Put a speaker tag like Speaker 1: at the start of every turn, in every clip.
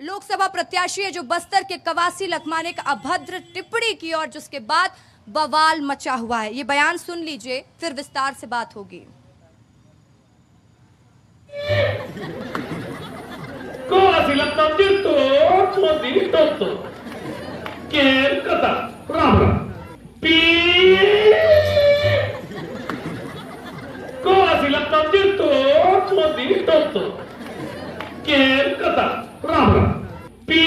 Speaker 1: लोकसभा प्रत्याशी है जो बस्तर के कवासी लखमा ने एक अभद्र टिप्पणी की और जिसके बाद बवाल मचा हुआ है। ये बयान सुन लीजिए, फिर विस्तार से बात होगी।
Speaker 2: कवासी लखमा मोदी तो केर कथा राम राम पी कवासी लखमा मोदी तो केर कथा राम राम पी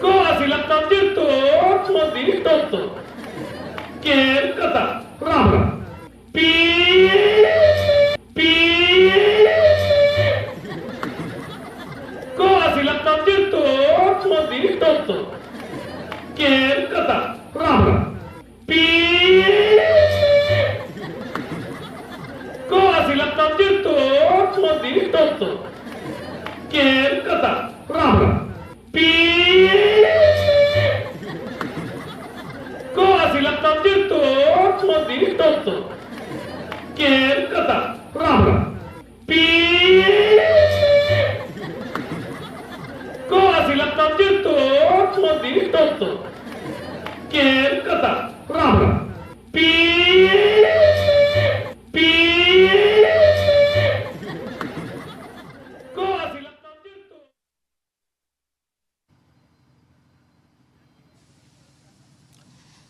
Speaker 2: कवासी लखमा मोदी तो केर कथा राम राम पी कवासी लखमा मोदी तो केर कथा राम राम पी कवासी लखमा मोदी तो केर कथा राम राम पी कवासी लखमा मोदी तो केर कथा राम राम पी कवासी लखमा मोदी तो केर कथा राम राम पी कवासी लखमा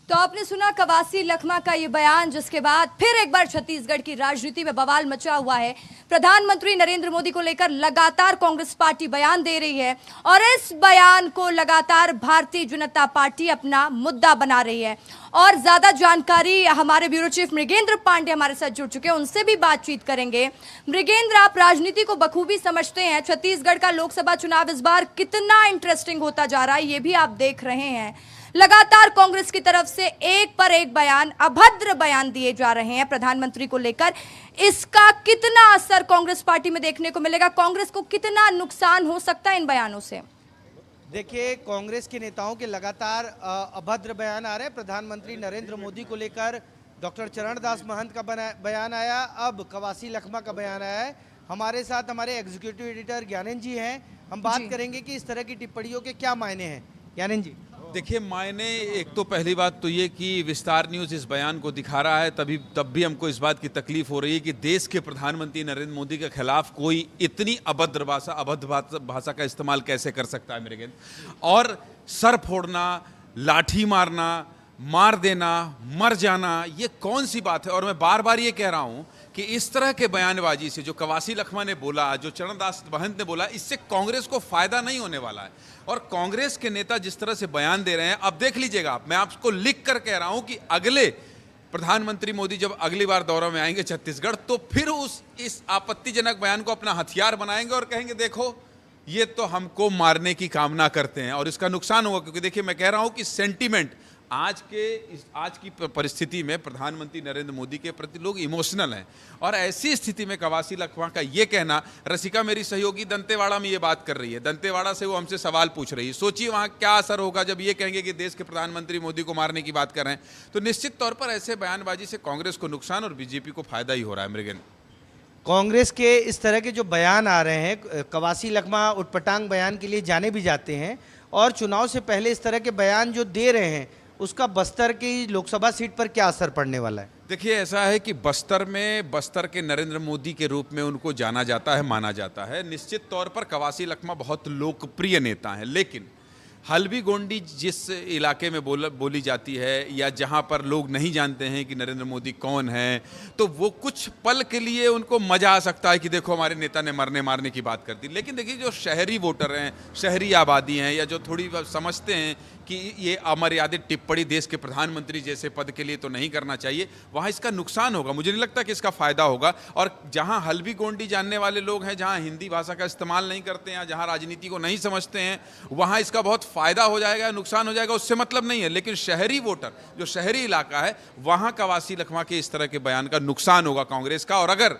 Speaker 1: तो आपने सुना कवासी लखमा का ये बयान, जिसके बाद फिर एक बार छत्तीसगढ़ की राजनीति में बवाल मचा हुआ है। प्रधानमंत्री नरेंद्र मोदी को लेकर लगातार कांग्रेस पार्टी बयान दे रही है और इस बयान को लगातार भारतीय जनता पार्टी अपना मुद्दा बना रही है। और ज्यादा जानकारी हमारे ब्यूरो चीफ मृगेंद्र पांडे हमारे साथ जुड़ चुके हैं, उनसे भी बातचीत करेंगे। मृगेंद्र, आप राजनीति को बखूबी समझते हैं, छत्तीसगढ़ का लोकसभा चुनाव इस बार कितना इंटरेस्टिंग होता जा रहा है ये भी आप देख रहे हैं। लगातार कांग्रेस की तरफ से एक पर एक बयान, अभद्र बयान दिए जा रहे हैं प्रधानमंत्री को लेकर। इसका कितना असर कांग्रेस पार्टी में देखने को मिलेगा? कांग्रेस को कितना नुकसान हो सकता है इन बयानों से?
Speaker 3: देखिए, कांग्रेस के नेताओं के लगातार अभद्र बयान आ रहे हैं। प्रधानमंत्री नरेंद्र मोदी को लेकर डॉक्टर चरणदास महंत का बयान आया, अब कवासी लखमा का बयान आया है। हमारे साथ हमारे एग्जीक्यूटिव एडिटर ज्ञानेंद्र जी हैं, हम बात करेंगे कि इस तरह की टिप्पणियों के क्या मायने हैं। ज्ञानेंद्र जी।
Speaker 4: देखिए, मायने एक तो पहली बात तो ये कि विस्तार न्यूज़ इस बयान को दिखा रहा है, तब भी हमको इस बात की तकलीफ हो रही है कि देश के प्रधानमंत्री नरेंद्र मोदी के खिलाफ कोई इतनी अभद्र भाषा का इस्तेमाल कैसे कर सकता है मेरे ख्याल। और सर फोड़ना, लाठी मारना, मार देना, मर जाना, ये कौन सी बात है? और मैं बार बार ये कह रहा हूँ कि इस तरह के बयानबाजी से जो कवासी लखमा ने बोला, जो चरणदास महंत ने बोला, इससे कांग्रेस को फायदा नहीं होने वाला है। और कांग्रेस के नेता जिस तरह से बयान दे रहे हैं, अब देख लीजिएगा आप, मैं आपको लिख कर कह रहा हूं कि अगले प्रधानमंत्री मोदी जब अगली बार दौरे में आएंगे छत्तीसगढ़, तो फिर इस आपत्तिजनक बयान को अपना हथियार बनाएंगे और कहेंगे देखो ये तो हमको मारने की कामना करते हैं। और इसका नुकसान होगा, क्योंकि देखिए मैं कह रहा हूं कि सेंटीमेंट आज की परिस्थिति में प्रधानमंत्री नरेंद्र मोदी के प्रति लोग इमोशनल हैं। और ऐसी स्थिति में कवासी लखमा का ये कहना, रसिका मेरी सहयोगी दंतेवाड़ा में ये बात कर रही है, दंतेवाड़ा से वो हमसे सवाल पूछ रही है, सोचिए वहाँ क्या असर होगा जब ये कहेंगे कि देश के प्रधानमंत्री मोदी को मारने की बात कर रहे हैं। तो निश्चित तौर पर ऐसे बयानबाजी से कांग्रेस को नुकसान और बीजेपी को फायदा ही हो रहा है। मृगन,
Speaker 3: कांग्रेस के इस तरह के जो बयान आ रहे हैं, कवासी लखमा उटपटांग बयान के लिए जाने भी जाते हैं, और चुनाव से पहले इस तरह के बयान जो दे रहे हैं, उसका बस्तर की लोकसभा सीट पर क्या असर पड़ने वाला है?
Speaker 4: देखिए, ऐसा है कि बस्तर के नरेंद्र मोदी के रूप में उनको जाना जाता है, माना जाता है। निश्चित तौर पर कवासी लखमा बहुत लोकप्रिय नेता हैं, लेकिन हल्बी गोंडी जिस इलाके में बोली जाती है, या जहां पर लोग नहीं जानते हैं कि नरेंद्र मोदी कौन है, तो वो कुछ पल के लिए उनको मजा आ सकता है कि देखो हमारे नेता ने मरने मारने की बात कर दी। लेकिन देखिए, जो शहरी वोटर हैं, शहरी आबादी हैं, या जो थोड़ी समझते हैं कि ये अमर्यादित टिप्पणी देश के प्रधानमंत्री जैसे पद के लिए तो नहीं करना चाहिए, वहाँ इसका नुकसान होगा। मुझे नहीं लगता कि इसका फायदा होगा। और जहाँ हल्बी गोंडी जानने वाले लोग हैं, जहाँ हिंदी भाषा का इस्तेमाल नहीं करते हैं, जहाँ राजनीति को नहीं समझते हैं, वहाँ इसका बहुत फायदा हो जाएगा, नुकसान हो जाएगा, उससे मतलब नहीं है। लेकिन शहरी वोटर, जो शहरी इलाका है, वहाँ कवासी लखमा के इस तरह के बयान का नुकसान होगा कांग्रेस का। और अगर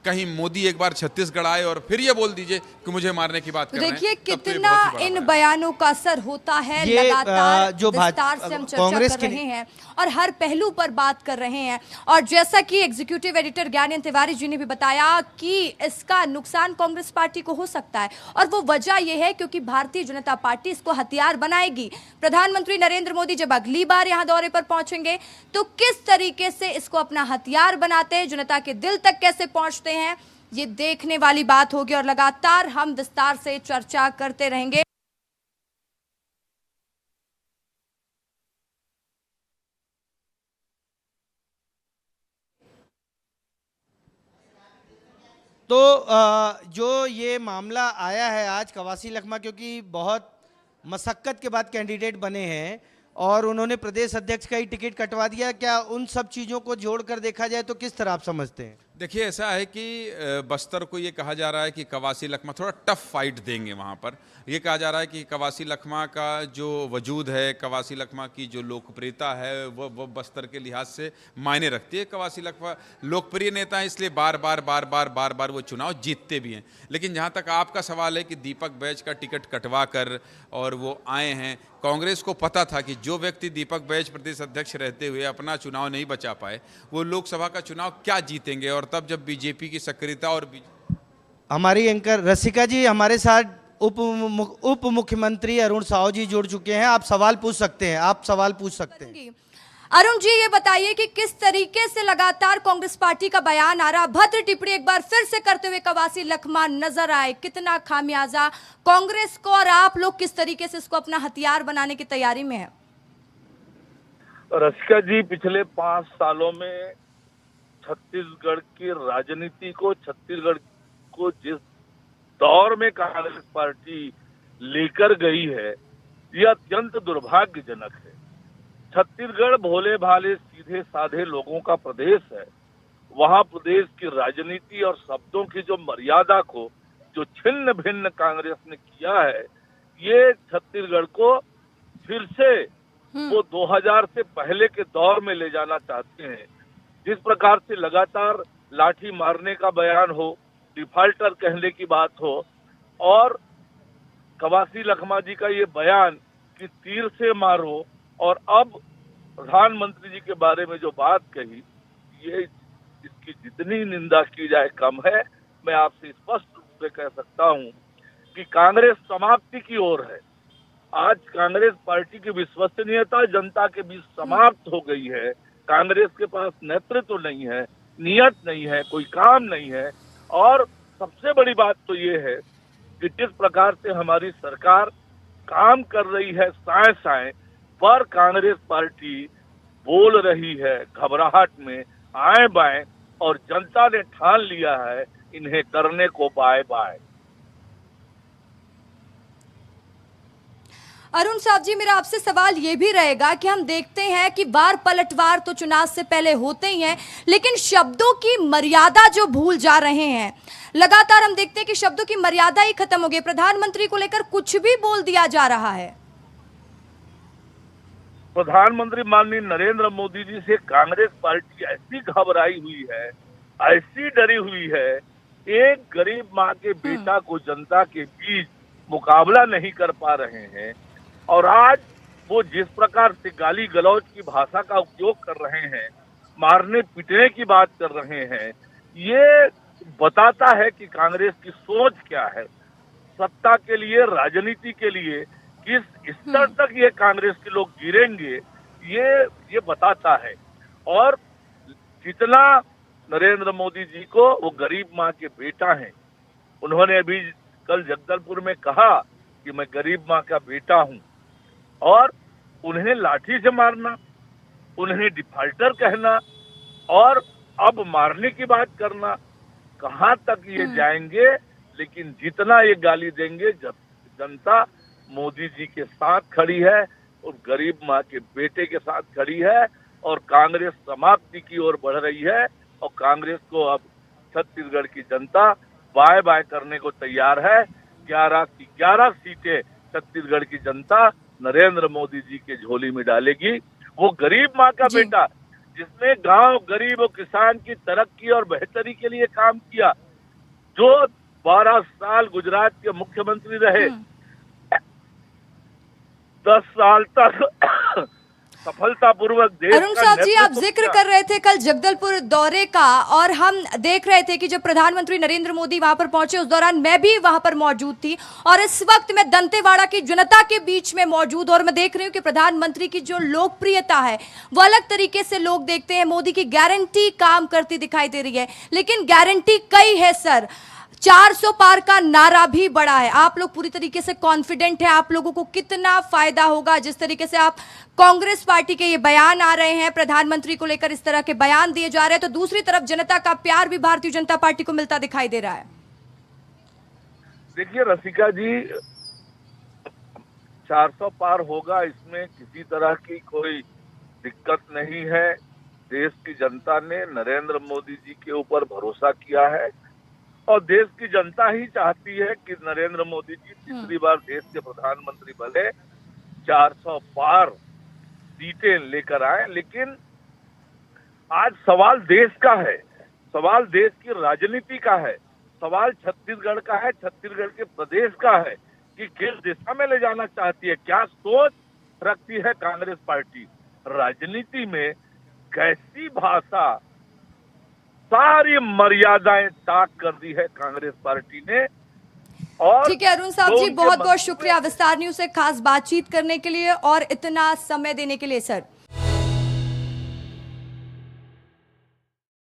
Speaker 4: कहीं मोदी एक बार छत्तीसगढ़ आए और फिर ये बोल दीजिए कि मुझे मारने की बात कर रहे हैं।
Speaker 1: देखिए
Speaker 4: तब तो ये
Speaker 1: कितना
Speaker 4: बहुत ही बड़ा
Speaker 1: इन
Speaker 4: बयान है।
Speaker 1: बयानों का असर होता है।
Speaker 3: ये,
Speaker 1: लगातार
Speaker 3: जो
Speaker 1: विस्तार से हम चर्चा
Speaker 3: कांग्रेस
Speaker 1: कर
Speaker 3: के
Speaker 1: रहे हैं और हर पहलू पर बात कर रहे हैं। और जैसा कि एग्जीक्यूटिव एडिटर ज्ञानेंद्र तिवारी जी ने भी बताया कि इसका नुकसान कांग्रेस पार्टी को हो सकता है, और वो वजह यह है क्योंकि भारतीय जनता पार्टी इसको हथियार बनाएगी। प्रधानमंत्री नरेंद्र मोदी जब अगली बार यहां दौरे पर पहुंचेंगे तो किस तरीके से इसको अपना हथियार बनाते हैं, जनता के दिल तक कैसे पहुंचते हैं, ये देखने वाली बात होगी। और लगातार हम विस्तार से चर्चा करते रहेंगे।
Speaker 3: तो जो ये मामला आया है आज कवासी लखमा, क्योंकि बहुत मशक्कत के बाद कैंडिडेट बने हैं और उन्होंने प्रदेश अध्यक्ष का ही टिकट कटवा दिया, क्या उन सब चीज़ों को जोड़कर देखा जाए तो किस तरह आप समझते हैं?
Speaker 4: देखिए, ऐसा है कि बस्तर को ये कहा जा रहा है कि कवासी लखमा थोड़ा टफ फाइट देंगे वहाँ पर। ये कहा जा रहा है कि कवासी लखमा का जो वजूद है, कवासी लखमा की जो लोकप्रियता है वो बस्तर के लिहाज से मायने रखती है। कवासी लखमा लोकप्रिय नेता है, इसलिए बार बार वो चुनाव जीतते भी हैं। लेकिन जहाँ तक आपका सवाल है कि दीपक बैज का टिकट कटवा कर और वो आए हैं, कांग्रेस को पता था कि जो व्यक्ति दीपक बैज प्रदेश अध्यक्ष रहते हुए अपना चुनाव नहीं बचा पाए, वो लोकसभा का चुनाव क्या जीतेंगे। और तब जब बीजेपी की सक्रियता और
Speaker 3: हमारी एंकर रसिका जी हमारे साथ उप मुख्यमंत्री अरुण साहू जी जुड़ चुके हैं। आप सवाल पूछ सकते हैं, आप सवाल पूछ सकते हैं।
Speaker 1: अरुण जी, ये बताइए कि किस तरीके से लगातार कांग्रेस पार्टी का बयान आ रहा, भद्र टिप्पणी एक बार फिर से करते हुए कवासी लखमा नजर आए, कितना खामियाजा कांग्रेस को, और आप लोग किस तरीके से इसको अपना हथियार बनाने की तैयारी में है?
Speaker 5: रसिका जी, पिछले 5 सालों में छत्तीसगढ़ की राजनीति को, छत्तीसगढ़ को जिस दौर में कांग्रेस पार्टी लेकर गई है, यह अत्यंत दुर्भाग्यजनक है। छत्तीसगढ़ भोले भाले सीधे साधे लोगों का प्रदेश है। वहां प्रदेश की राजनीति और शब्दों की जो मर्यादा को जो छिन्न भिन्न कांग्रेस ने किया है, ये छत्तीसगढ़ को फिर से वो 2000 से पहले के दौर में ले जाना चाहते हैं। जिस प्रकार से लगातार लाठी मारने का बयान हो, डिफाल्टर कहने की बात हो, और कवासी लखमा जी का ये बयान कि तीर से मारो, और अब प्रधानमंत्री जी के बारे में जो बात कही, ये इसकी जितनी निंदा की जाए कम है। मैं आपसे स्पष्ट रूप से कह सकता हूं कि कांग्रेस समाप्ति की ओर है। आज कांग्रेस पार्टी की विश्वसनीयता जनता के बीच समाप्त हो गई है। कांग्रेस के पास नेतृत्व नहीं है, नियत नहीं है, कोई काम नहीं है। और सबसे बड़ी बात तो ये है कि जिस प्रकार से हमारी सरकार काम कर रही है साए साए, पर कांग्रेस पार्टी बोल रही है घबराहट में, आए बाएं, और जनता ने ठान लिया है इन्हें करने को बाय बाय।
Speaker 1: अरुण साहब जी, मेरा आपसे सवाल ये भी रहेगा कि हम देखते हैं कि वार पलटवार तो चुनाव से पहले होते ही हैं, लेकिन शब्दों की मर्यादा जो भूल जा रहे हैं, लगातार हम देखते हैं कि शब्दों की मर्यादा ही खत्म हो गई। प्रधानमंत्री को लेकर कुछ भी बोल दिया जा रहा है।
Speaker 5: प्रधानमंत्री माननीय नरेंद्र मोदी जी से कांग्रेस पार्टी ऐसी घबराई हुई है, ऐसी डरी हुई है, एक गरीब माँ के बेटा को जनता के बीच मुकाबला नहीं कर पा रहे हैं। और आज वो जिस प्रकार से गाली गलौज की भाषा का उपयोग कर रहे हैं, मारने पीटने की बात कर रहे हैं, ये बताता है कि कांग्रेस की सोच क्या है। सत्ता के लिए, राजनीति के लिए किस स्तर तक ये कांग्रेस के लोग गिरेंगे, ये बताता है। और जितना नरेंद्र मोदी जी को वो गरीब माँ के बेटा हैं, उन्होंने अभी कल जगदलपुर में कहा कि मैं गरीब माँ का बेटा हूं, और उन्हें लाठी से मारना, उन्हें डिफाल्टर कहना, और अब मारने की बात करना, कहां तक ये जाएंगे। लेकिन जितना ये गाली देंगे, जनता मोदी जी के साथ खड़ी है और गरीब माँ के बेटे के साथ खड़ी है, और कांग्रेस समाप्ति की ओर बढ़ रही है। और कांग्रेस को अब छत्तीसगढ़ की जनता बाय बाय करने को तैयार है। 11 की 11 सीटें छत्तीसगढ़ की जनता नरेंद्र मोदी जी के झोली में डालेगी। वो गरीब माँ का बेटा जिसने गांव गरीब और किसान की तरक्की और बेहतरी के लिए काम किया, जो 12 साल गुजरात के मुख्यमंत्री रहे, 10 साल तक सफलतापूर्वक देश
Speaker 1: अरुण
Speaker 5: का
Speaker 1: साहब जी, आप
Speaker 5: नेतृत्व
Speaker 1: जिक्र
Speaker 5: किया।
Speaker 1: कर रहे थे कल जगदलपुर दौरे का, और हम देख रहे थे कि जब प्रधानमंत्री नरेंद्र मोदी वहां पर पहुंचे उस दौरान मैं भी वहां पर मौजूद थी, और इस वक्त मैं दंतेवाड़ा की जनता के बीच में मौजूद, और मैं देख रही हूं कि प्रधानमंत्री की जो लोकप्रियता है वो अलग तरीके से लोग देखते हैं। मोदी की गारंटी काम करती दिखाई दे रही है, लेकिन गारंटी कई है सर। 400 पार का नारा भी बड़ा है। आप लोग पूरी तरीके से कॉन्फिडेंट है? आप लोगों को कितना फायदा होगा जिस तरीके से आप कांग्रेस पार्टी के ये बयान आ रहे हैं, प्रधानमंत्री को लेकर इस तरह के बयान दिए जा रहे हैं, तो दूसरी तरफ जनता का प्यार भी भारतीय जनता पार्टी को मिलता दिखाई दे रहा है।
Speaker 5: देखिए रसिका जी, 400 पार होगा, इसमें किसी तरह की कोई दिक्कत नहीं है। देश की जनता ने नरेंद्र मोदी जी के ऊपर भरोसा किया है, और देश की जनता ही चाहती है कि नरेंद्र मोदी जी तीसरी बार देश के प्रधानमंत्री बने, 400 पार सीटें लेकर आए। लेकिन आज सवाल देश का है, सवाल देश की राजनीति का है, सवाल छत्तीसगढ़ का है, छत्तीसगढ़ के प्रदेश का है कि किस दिशा में ले जाना चाहती है, क्या सोच रखती है कांग्रेस पार्टी। राजनीति में कैसी भाषा, सारी मर्यादाएं ताक कर दी है कांग्रेस पार्टी ने। और
Speaker 1: ठीक है अरुण साहब
Speaker 5: जो
Speaker 1: जी,
Speaker 5: उनके
Speaker 1: बहुत बहुत
Speaker 5: मंत्री
Speaker 1: शुक्रिया विस्तार न्यूज से खास बातचीत करने के लिए और इतना समय देने के लिए सर।